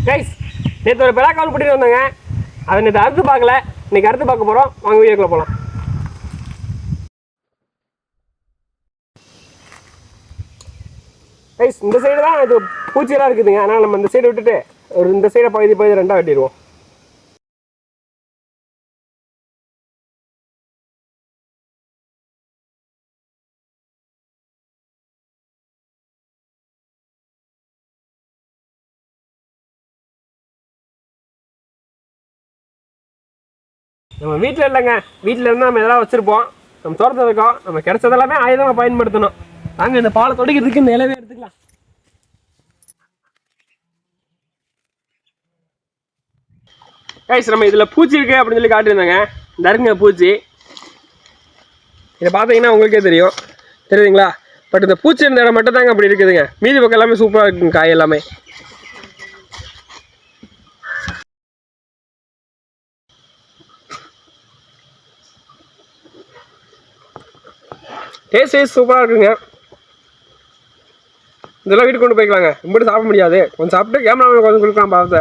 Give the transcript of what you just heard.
Guys நேற்று ஒரு பெலாக்கால் பிடிட்டு வந்தாங்க. அதை நேற்று அறுத்து பார்க்கல, இன்னைக்கு அறுத்து பார்க்க போகிறோம். வாங்க வீடியோக்குள்ள போகலாம். கைஸ் இந்த சைடு தான் இது பூச்சியெல்லாம் இருக்குதுங்க. அதனால் நம்ம இந்த சைடு விட்டுட்டு ஒரு இந்த சைடை பகுதி ரெண்டாக வெட்டிடுவோம். நம்ம வீட்டில் இல்லைங்க, வீட்டில் இருந்தால் நம்ம எதெல்லாம் வச்சுருப்போம். நம்ம தோட்டத்தில் இருக்கோம், நம்ம கிடைச்சதெல்லாமே ஆயுதமாக பயன்படுத்தணும். நாங்கள் இந்த பாலை தொடைக்கிறதுக்கு இந்த இலவே எடுத்துக்கலாம். கைஸ் நம்ம இதில் பூச்சி இருக்குது அப்படின்னு சொல்லி காட்டியிருந்தாங்க. இந்த இருக்குங்க பூச்சி. இதை பார்த்தீங்கன்னா உங்களுக்கே தெரியும், தெரியுதுங்களா? பட் இந்த பூச்சி இருந்த இடம் மட்டும் தாங்க அப்படி இருக்குதுங்க. மீதி பக்கம் எல்லாமே சூப்பராக இருக்குங்க காய் எல்லாமே. டேஸ்ட் சூப்பராக இருக்குங்க. இதெல்லாம் வீட்டுக்கு கொண்டு போய்க்கலாங்க. ரொம்ப சாப்பிட முடியாது, கொஞ்சம் சாப்பிட்டு கேமரா கொஞ்சம் கொடுக்கலாம் பார்த்து.